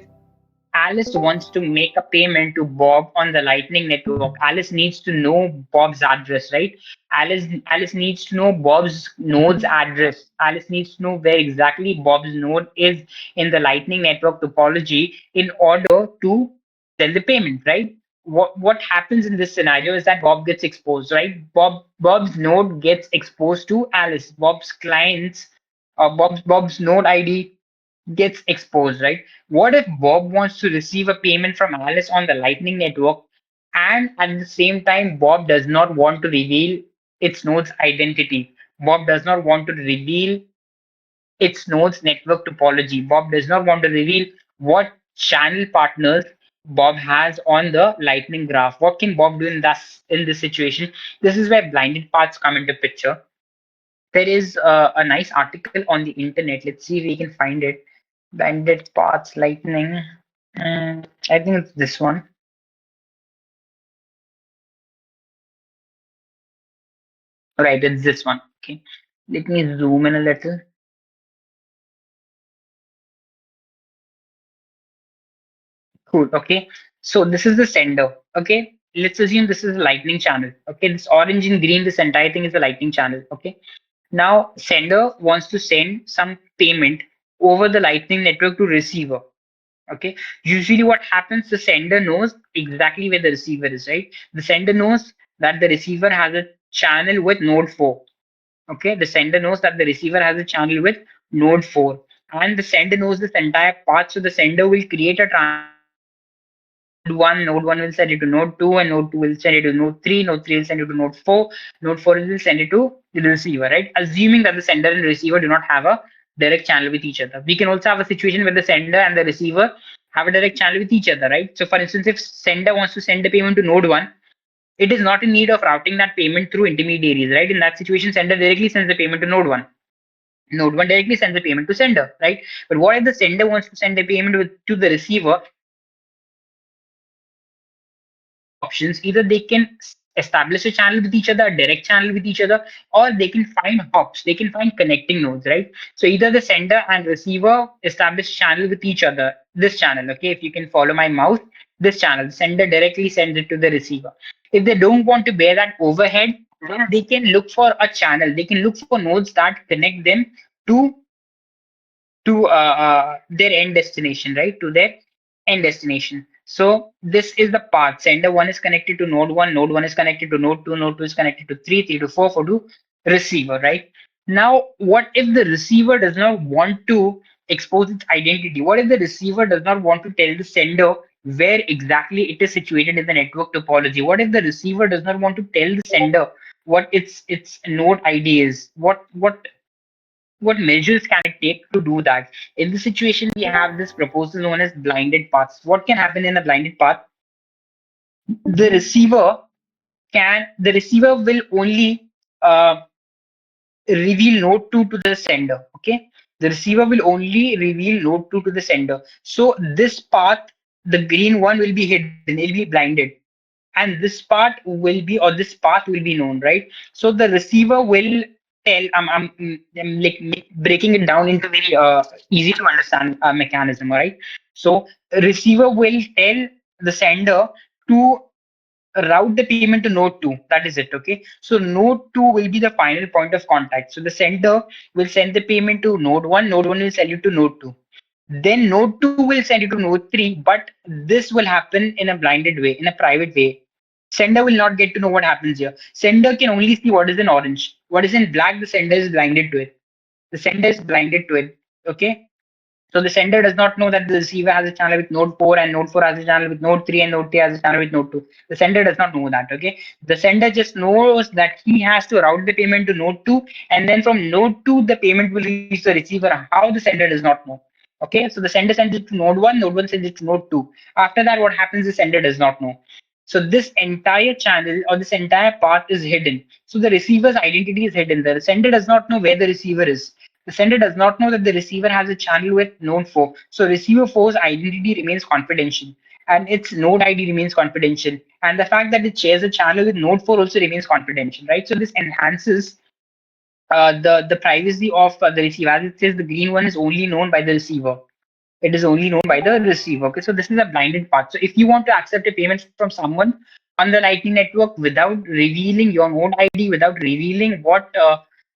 Alice wants to make a payment to Bob on the Lightning Network, Alice needs to know Bob's address, right? Alice needs to know Bob's node's address. Alice needs to know where exactly Bob's node is in the Lightning Network topology in order to send the payment, right? What happens in this scenario is that Bob gets exposed, right? Bob's node gets exposed to Alice. Bob's node ID gets exposed, right? What if Bob wants to receive a payment from Alice on the Lightning Network, and at the same time, Bob does not want to reveal its node's identity? Bob does not want to reveal its node's network topology. Bob does not want to reveal what channel partners Bob has on the Lightning graph. What can Bob do in this situation? This is where blinded paths come into picture. There is a nice article on the internet. Let's see if we can find it. Blinded paths, lightning. I think it's this one. Right, it's this one. Okay. Let me zoom in a little. Cool. Okay. So this is the sender. Okay. Let's assume this is a lightning channel. Okay. This orange and green, this entire thing is a lightning channel. Okay. Now sender wants to send some payment over the lightning network to receiver. Okay. Usually what happens, the sender knows exactly where the receiver is, right? The sender knows that the receiver has a channel with node 4. Okay. The sender knows that the receiver has a channel with node 4. And the sender knows this entire path. So the sender will create a node 1 will send it to node 2, and node 2 will send it to node 3 will send it to node 4 will send it to the receiver, right? Assuming that the sender and receiver do not have a direct channel with each other. We can also have a situation where the sender and the receiver have a direct channel with each other, right? So for instance, if sender wants to send a payment to node 1, it is not in need of routing that payment through intermediaries, right? In that situation, sender directly sends the payment to node 1. Node 1 directly sends the payment to sender, right? But what if the sender wants to send a payment to the receiver? Two options: either they can establish a channel with each other, a direct channel with each other, or they can find hops, they can find connecting nodes, right? So either the sender and receiver establish channel with each other, this channel, okay, if you can follow my mouse, this channel, the sender directly sends it to the receiver. If they don't want to bear that overhead, then they can look for a channel, they can look for nodes that connect them to their end destination, right? To their end destination. So this is the path. Sender 1 is connected to node 1 is connected to node 2 is connected to 3 to 4 to receiver, right? Now, what if the receiver does not want to expose its identity? What if the receiver does not want to tell the sender where exactly it is situated in the network topology? What if the receiver does not want to tell the sender what its node ID is? What measures can it take to do that? In this situation, we have this proposal known as blinded paths. What can happen in a blinded path? The receiver the receiver will only reveal node 2 to the sender. Okay. The receiver will only reveal node 2 to the sender. So this path, the green one, will be hidden, it'll be blinded. And this part will be, or this path will be known, right? So the receiver will tell, I'm like breaking it down into very easy to understand mechanism, right? So receiver will tell the sender to route the payment to node 2. That is it. Okay. So node 2 will be the final point of contact. So the sender will send the payment to node 1, node 1 will send it to node 2. Then node 2 will send it to node 3, but this will happen in a blinded way, in a private way. Sender will not get to know what happens here. Sender can only see what is in orange. What is in black, the sender is blinded to it. The sender is blinded to it. Okay. So the sender does not know that the receiver has a channel with node 4 and node 4 has a channel with node 3 and node 3 has a channel with node 2. The sender does not know that. Okay. The sender just knows that he has to route the payment to node 2, and then from node 2, the payment will reach the receiver. How the sender does not know. Okay. So the sender sends it to node 1 sends it to node 2. After that, what happens, the sender does not know. So this entire channel or this entire path is hidden. So the receiver's identity is hidden. The sender does not know where the receiver is. The sender does not know that the receiver has a channel with node 4. So receiver 4's identity remains confidential and its node ID remains confidential. And the fact that it shares a channel with node 4 also remains confidential, right? So this enhances the privacy of the receiver. As it says, the green one is only known by the receiver. It is only known by the receiver. Okay, so this is a blinded path. So if you want to accept a payment from someone on the Lightning Network without revealing your node ID, without revealing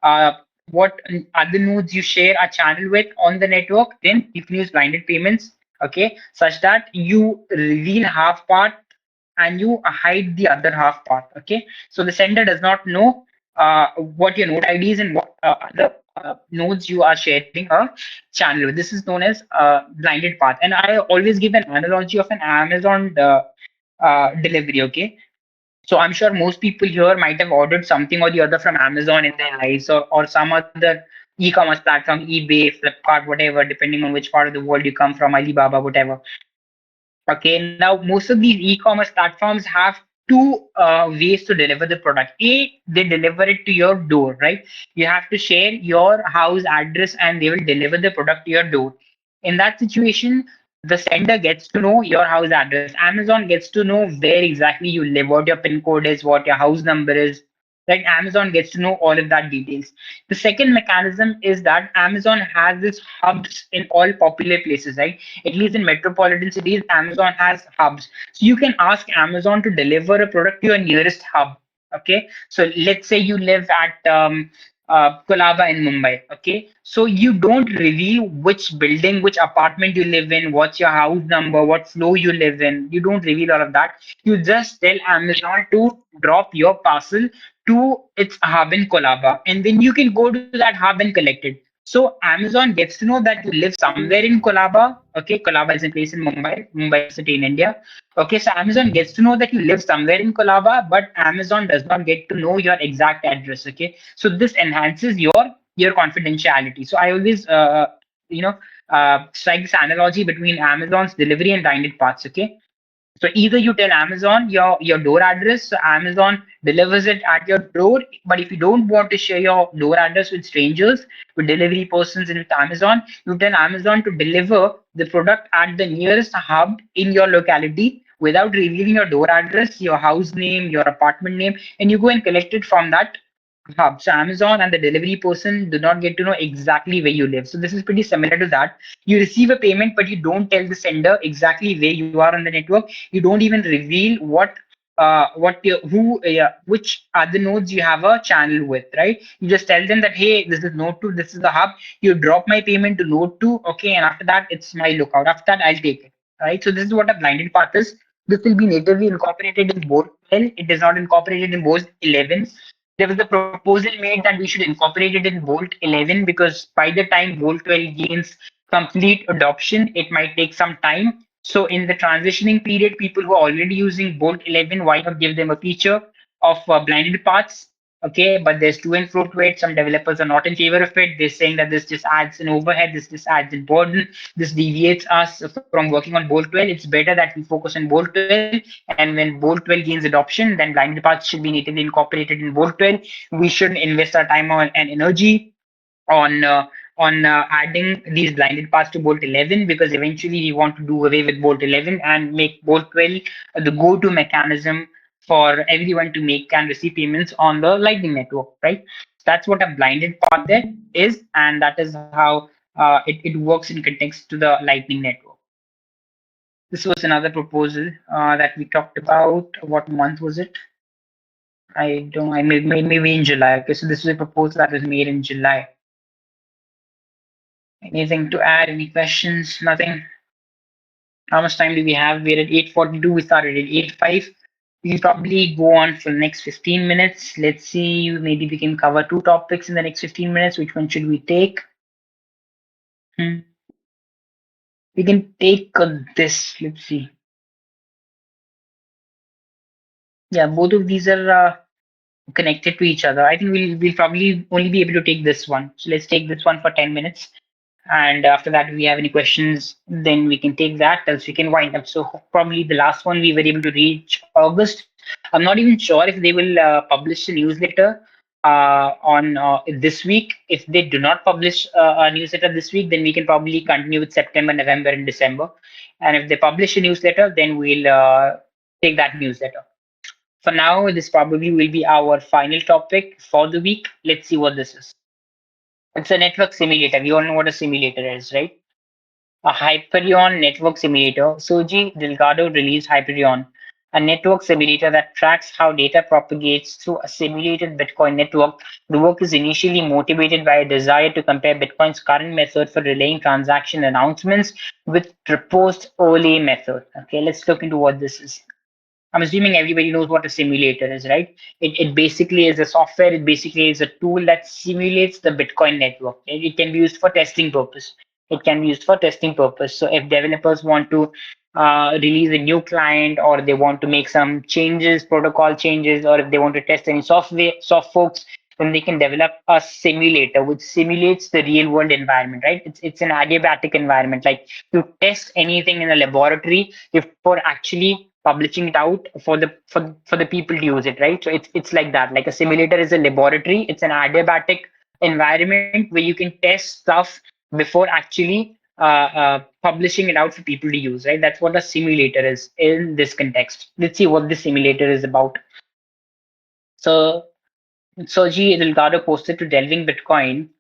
uh, what other nodes you share a channel with on the network, then you can use blinded payments. Okay, such that you reveal half part and you hide the other half part. Okay, so the sender does not know what your node ID is and what other nodes you are sharing a channel with. This is known as blinded path. And I always give an analogy of an Amazon delivery. Okay, so I'm sure most people here might have ordered something or the other from Amazon in their lives, or some other e-commerce platform, eBay, Flipkart, whatever, depending on which part of the world you come from, Alibaba, whatever. Okay, now most of these e-commerce platforms have two ways to deliver the product. A, they deliver it to your door, right? You have to share your house address and they will deliver the product to your door. In that situation, the sender gets to know your house address. Amazon gets to know where exactly you live, what your PIN code is, what your house number is. Right? Amazon gets to know all of that details. The second mechanism is that Amazon has this hubs in all popular places, right? At least in metropolitan cities, Amazon has hubs. So you can ask Amazon to deliver a product to your nearest hub. Okay. So let's say you live at Kolaba in Mumbai. Okay. So you don't reveal which building, which apartment you live in, what's your house number, what floor you live in. You don't reveal all of that. You just tell Amazon to drop your parcel to its hub in Kolaba, and then you can go to that hub and collect it. So Amazon gets to know that you live somewhere in Kolaba. Okay, Kolaba is a place in Mumbai. Mumbai is a city in India. Okay, so Amazon gets to know that you live somewhere in Kolaba, but Amazon does not get to know your exact address. Okay, so this enhances your confidentiality. So I always you know strike this analogy between Amazon's delivery and blinded parts. Okay, so either you tell Amazon your door address, so Amazon delivers it at your door. But if you don't want to share your door address with strangers, with delivery persons and with Amazon, you tell Amazon to deliver the product at the nearest hub in your locality without revealing your door address, your house name, your apartment name, and you go and collect it from that hub. So Amazon and the delivery person do not get to know exactly where you live. So this is pretty similar to that. You receive a payment, but you don't tell the sender exactly where you are on the network. You don't even reveal which other nodes you have a channel with, right? You just tell them that, hey, this is node 2, this is the hub. You drop my payment to node 2, okay, and after that it's my lookout. After that I'll take it. Right. So this is what a blinded path is. This will be natively incorporated in Bolt 12. It is not incorporated in Bolt 11. There was a proposal made that we should incorporate it in Bolt 11 because by the time Bolt 12 gains complete adoption, it might take some time. So in the transitioning period, people who are already using Bolt 11, why not give them a feature of blinded paths? Okay, but there's to and fro to it. Some developers are not in favor of it. They're saying that this just adds an overhead, this just adds a burden, this deviates us from working on Bolt 12. It's better that we focus on Bolt 12, and when Bolt 12 gains adoption, then blinded paths should be natively incorporated in Bolt 12. We should invest our time and energy on adding these blinded paths to Bolt 11 because eventually we want to do away with Bolt 11 and make Bolt 12 the go-to mechanism for everyone to make and receive payments on the Lightning Network, right? That's what a blinded path there is, and that is how it works in context to the Lightning Network. This was another proposal that we talked about. What month was it? I don't. I made maybe in July. Okay, so this was a proposal that was made in July. Anything to add? Any questions? Nothing. How much time do we have? We're at 8:42. We started at 8:05. We'll probably go on for the next 15 minutes. Let's see, maybe we can cover two topics in the next 15 minutes. Which one should we take? Hmm. We can take this. Let's see. Yeah, both of these are connected to each other. I think we'll probably only be able to take this one. So let's take this one for 10 minutes. And after that, if we have any questions, then we can take that, else we can wind up. So probably the last one we were able to reach August. I'm not even sure if they will publish a newsletter on this week. If they do not publish a newsletter this week, then we can probably continue with September, November, and December. And if they publish a newsletter, then we'll take that newsletter. For now, this probably will be our final topic for the week. Let's see what this is. It's a network simulator. We all know what a simulator is, right? A Hyperion network simulator. Soji Delgado released Hyperion, a network simulator that tracks how data propagates through a simulated Bitcoin network. The work is initially motivated by a desire to compare Bitcoin's current method for relaying transaction announcements with proposed OLE method. Okay, let's look into what this is. I'm assuming everybody knows what a simulator is, right? It basically is a software. It basically is a tool that simulates the Bitcoin network. It can be used for testing purpose. It can be used for testing purpose. So if developers want to release a new client, or they want to make some changes, protocol changes, or if they want to test any soft forks, then they can develop a simulator which simulates the real world environment, right? It's an adiabatic environment. Like, to test anything in a laboratory before actually publishing it out for the people to use it, right? So it's like that. Like, a simulator is a laboratory. It's an adiabatic environment where you can test stuff before actually publishing it out for people to use, right? That's what a simulator is in this context. Let's see what this simulator is about. So Sergey Delgado posted to Delving Bitcoin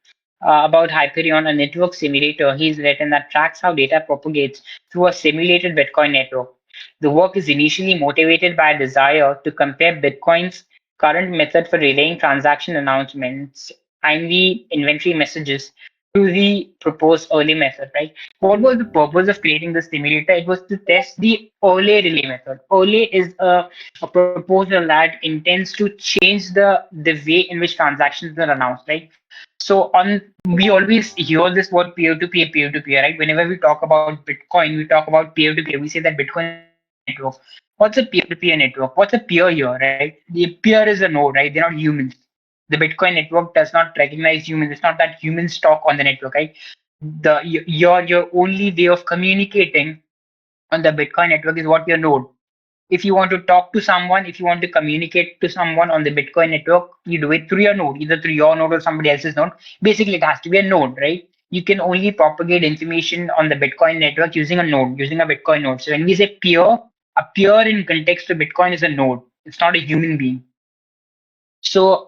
about Hyperion, a network simulator he's written that tracks how data propagates through a simulated Bitcoin network. The work is initially motivated by a desire to compare Bitcoin's current method for relaying transaction announcements and the inventory messages to the proposed early method, right? What was the purpose of creating the simulator? It was to test the Ole relay method. Ole is a proposal that intends to change the way in which transactions are announced, right? So on we always hear this word peer to peer, right? Whenever we talk about Bitcoin, we talk about peer to peer. We say that Bitcoin is a peer to peer network. What's a peer to peer network? What's a peer here, right? The peer is a node, right? They're not humans. The Bitcoin network does not recognize humans. It's not that humans talk on the network, right? Your only way of communicating on the Bitcoin network is what your node. If you want to talk to someone, if you want to communicate to someone on the Bitcoin network, you do it through your node, either through your node or somebody else's node. Basically, it has to be a node, right? You can only propagate information on the Bitcoin network using a node, using a Bitcoin node. So when we say peer, a peer in context to Bitcoin is a node. It's not a human being. So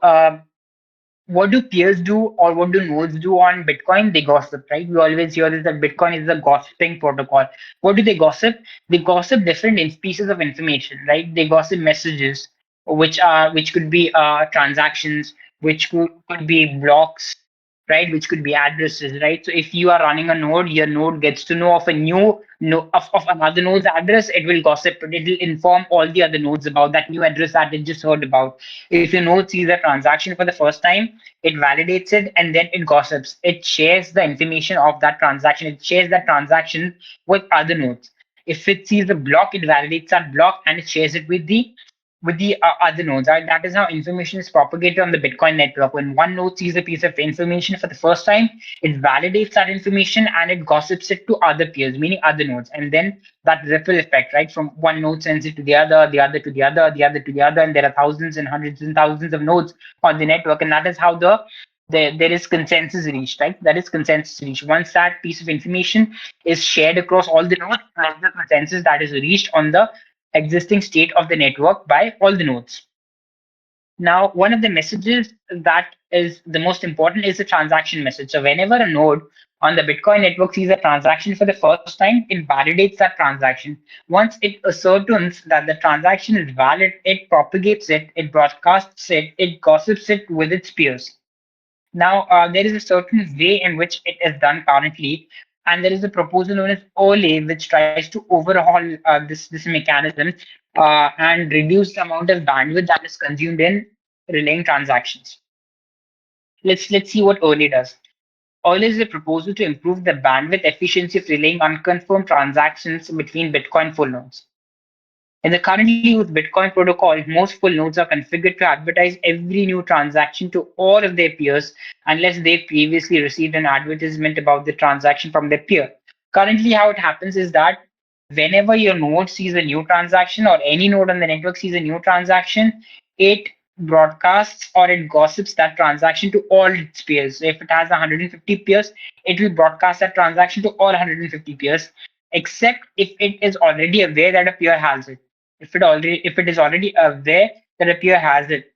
what do peers do, or what do nodes do on Bitcoin? They gossip, right? We always hear this, that Bitcoin is a gossiping protocol. What do they gossip? They gossip different pieces of information, right? They gossip messages, which could be transactions, which could be blocks, right? Which could be addresses, right? So if you are running a node, your node gets to know of a new no of another node's address, it will gossip. It will inform all the other nodes about that new address that it just heard about. If your node sees a transaction for the first time, it validates it and then it gossips. It shares the information of that transaction. It shares that transaction with other nodes. If it sees a block, it validates that block and it shares it with the other nodes. Right? That is how information is propagated on the Bitcoin network. When one node sees a piece of information for the first time, it validates that information and it gossips it to other peers, meaning other nodes. And then that ripple effect, right? From one node sends it to the other to the other, the other to the other, and there are thousands and hundreds and thousands of nodes on the network. And that is how there is consensus reached, right? That is consensus reached. Once that piece of information is shared across all the nodes, that's the consensus that is reached on the existing state of the network by all the nodes. Now, one of the messages that is the most important is the transaction message. So whenever a node on the Bitcoin network sees a transaction for the first time, it validates that transaction. Once it ascertains that the transaction is valid, it propagates it, it broadcasts it, it gossips it with its peers. Now, there is a certain way in which it is done currently, and there is a proposal known as OLE, which tries to overhaul this mechanism and reduce the amount of bandwidth that is consumed in relaying transactions. Let's see what Early does. Early is a proposal to improve the bandwidth efficiency of relaying unconfirmed transactions between Bitcoin full nodes. In the currently used Bitcoin protocol, most full nodes are configured to advertise every new transaction to all of their peers unless they previously received an advertisement about the transaction from their peer. Currently, how it happens is that whenever your node sees a new transaction or any node on the network sees a new transaction, it broadcasts or it gossips that transaction to all its peers. So if it has 150 peers, it will broadcast that transaction to all 150 peers, except if it is already aware that a peer has it. If it is already aware that a peer has it,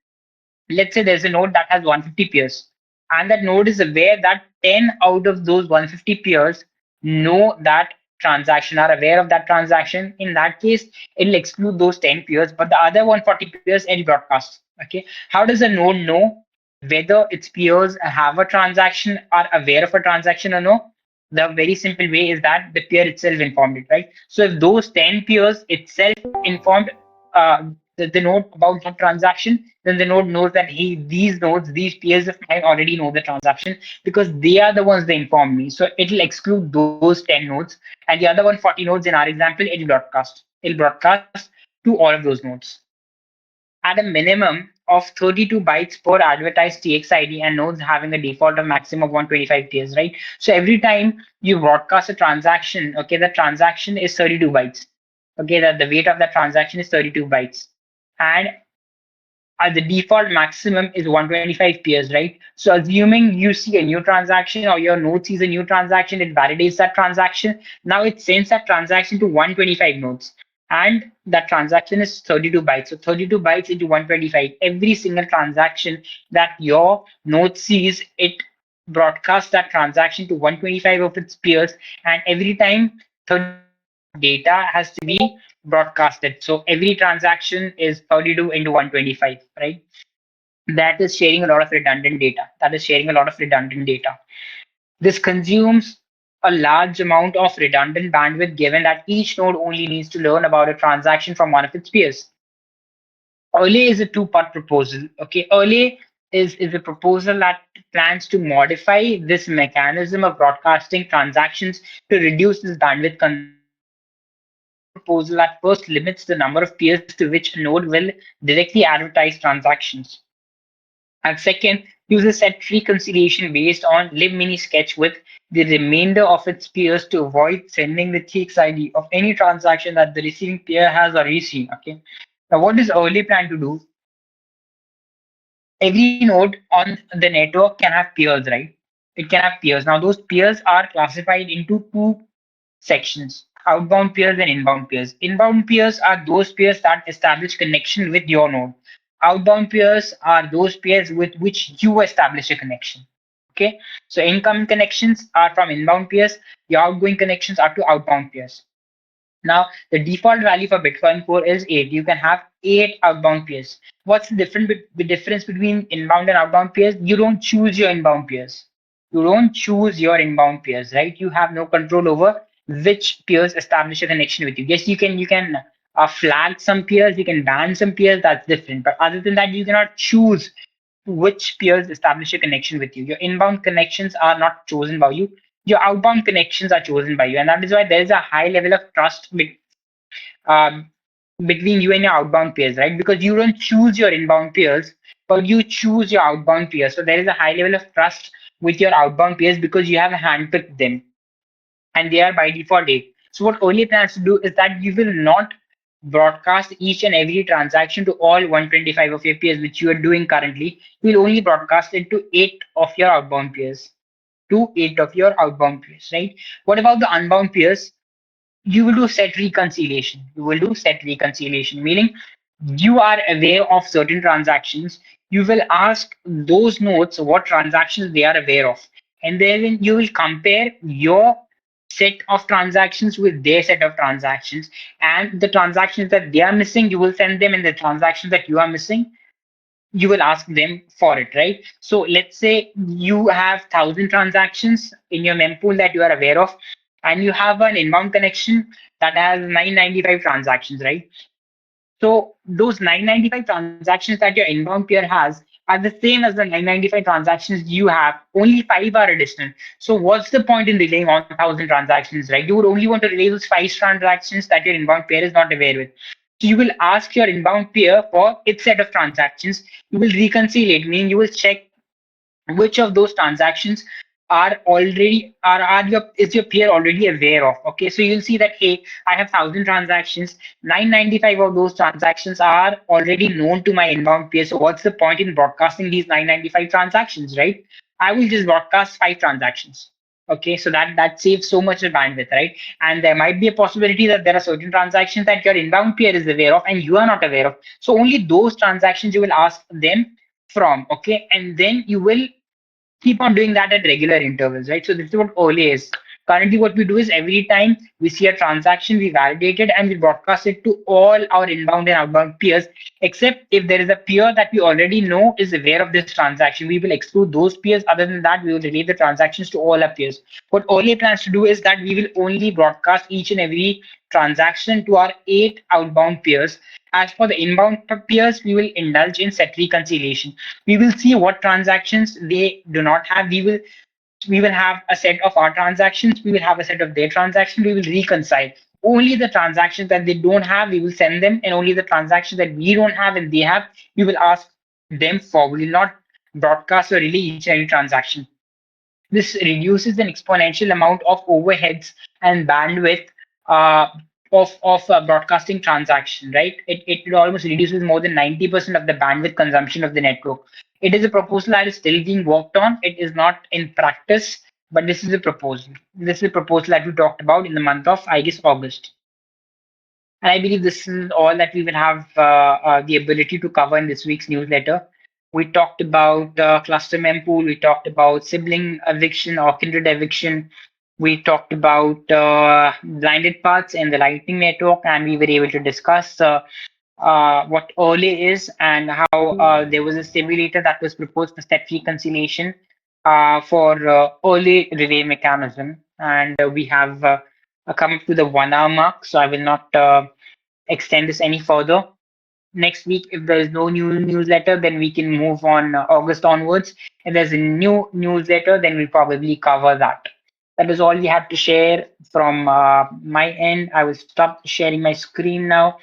let's say there's a node that has 150 peers, and that node is aware that 10 out of those 150 peers know that transaction, are aware of that transaction. In that case, it'll exclude those 10 peers, but the other 140 peers it'll broadcast. Okay, how does a node know whether its peers have a transaction, are aware of a transaction or no? The very simple way is that the peer itself informed it, right? So if those 10 peers itself informed uh, the node about that transaction, then the node knows that these peers of mine already know the transaction because they are the ones they informed me. So it'll exclude those 10 nodes, and the other 140 nodes in our example, it'll broadcast. It'll broadcast to all of those nodes at a minimum of 32 bytes per advertised TXID and nodes having a default of maximum of 125 TS, right? So every time you broadcast a transaction, okay, the transaction is 32 bytes. Okay, that the weight of that transaction is 32 bytes. And the default maximum is 125 peers, right? So assuming you see a new transaction or your node sees a new transaction, it validates that transaction. Now it sends that transaction to 125 nodes. And that transaction is 32 bytes. So 32 bytes into 125. Every single transaction that your node sees, it broadcasts that transaction to 125 of its peers. And every time 32 bytes of data has to be broadcasted. So every transaction is 32 into 125, right? That is sharing a lot of redundant data. That is sharing a lot of redundant data. This consumes a large amount of redundant bandwidth given that each node only needs to learn about a transaction from one of its peers. Early is a two-part proposal. Okay, early is a proposal that plans to modify this mechanism of broadcasting transactions to reduce this bandwidth consumption. This proposal at first limits the number of peers to which a node will directly advertise transactions. And second, uses set reconciliation based on libmini sketch with the remainder of its peers to avoid sending the TXID of any transaction that the receiving peer has already seen. Okay. Now, what does early plan to do? Every node on the network can have peers, right? It can have peers. Now, those peers are classified into two sections: outbound peers and inbound peers. Inbound peers are those peers that establish connection with your node. Outbound peers are those peers with which you establish a connection. Okay, so incoming connections are from inbound peers, your outgoing connections are to outbound peers. Now, the default value for Bitcoin Core is 8. You can have 8 outbound peers. What's the difference between inbound and outbound peers? You don't choose your inbound peers. You don't choose your inbound peers, right? You have no control over which peers establish a connection with you. Yes, you can flag some peers, you can ban some peers. That's different. But other than that, you cannot choose which peers establish a connection with you. Your inbound connections are not chosen by you. Your outbound connections are chosen by you, and that is why there is a high level of trust um, between you and your outbound peers, right? Because you don't choose your inbound peers, but you choose your outbound peers. So there is a high level of trust with your outbound peers because you have handpicked them, and they are by default 8. So what Oli plans to do is that you will not broadcast each and every transaction to all 125 of your peers, which you are doing currently. You will only broadcast it to 8 of your outbound peers. To 8 of your outbound peers, right? What about the unbound peers? You will do set reconciliation. You will do set reconciliation, meaning you are aware of certain transactions. You will ask those nodes what transactions they are aware of. And then you will compare your set of transactions with their set of transactions. And the transactions that they are missing, you will send them, and the transactions that you are missing, you will ask them for it, right? So let's say you have 1,000 transactions in your mempool that you are aware of, and you have an inbound connection that has 995 transactions, right? So those 995 transactions that your inbound peer has are the same as the 995 transactions you have. Only five are additional. So what's the point in relaying 1,000 transactions, right? You would only want to relay those five transactions that your inbound peer is not aware with. So you will ask your inbound peer for its set of transactions. You will reconcile it, meaning you will check which of those transactions are already are your is your peer already aware of. Okay, so you'll see that, hey, I have 1,000 transactions, 995 of those transactions are already known to my inbound peer. So what's the point in broadcasting these 995 transactions, right? I will just broadcast five transactions. Okay, so that saves so much of bandwidth, right? And there might be a possibility that there are certain transactions that your inbound peer is aware of and you are not aware of. So only those transactions you will ask them from. Okay, and then you will keep on doing that at regular intervals, right? So this is what OLE is. Currently, what we do is every time we see a transaction, we validate it and we broadcast it to all our inbound and outbound peers, except if there is a peer that we already know is aware of this transaction. We will exclude those peers. Other than that, we will relay the transactions to all our peers. What OLE plans to do is that we will only broadcast each and every transaction to our eight outbound peers. As for the inbound peers, we will indulge in set reconciliation. We will see what transactions they do not have. We will have a set of our transactions, we will have a set of their transactions, we will reconcile only the transactions that they don't have, we will send them, and only the transactions that we don't have and they have, we will ask them for. We will not broadcast or relay each and every transaction. This reduces an exponential amount of overheads and bandwidth uh, of broadcasting transaction, right? It almost reduces more than 90% of the bandwidth consumption of the network. It is a proposal that is still being worked on. It is not in practice, but this is a proposal. This is a proposal that we talked about in the month of, I guess, August. And I believe this is all that we will have the ability to cover in this week's newsletter. We talked about cluster mempool, we talked about sibling eviction or kindred eviction, we talked about blinded paths and the lightning network, and we were able to discuss what early is and how there was a simulator that was proposed for step reconciliation for early relay mechanism. And we have come up to the 1 hour mark, so I will not extend this any further. Next week, if there is no new newsletter, then we can move on August onwards. If there's a new newsletter, then we'll probably cover that. That is all we have to share from my end. I will stop sharing my screen now.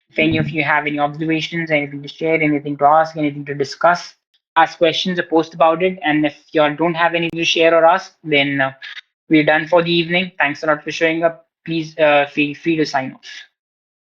If any of you have any observations, anything to share, anything to ask, anything to discuss, ask questions or post about it. And if you all don't have anything to share or ask, then we're done for the evening. Thanks a lot for showing up. Please feel free to sign off.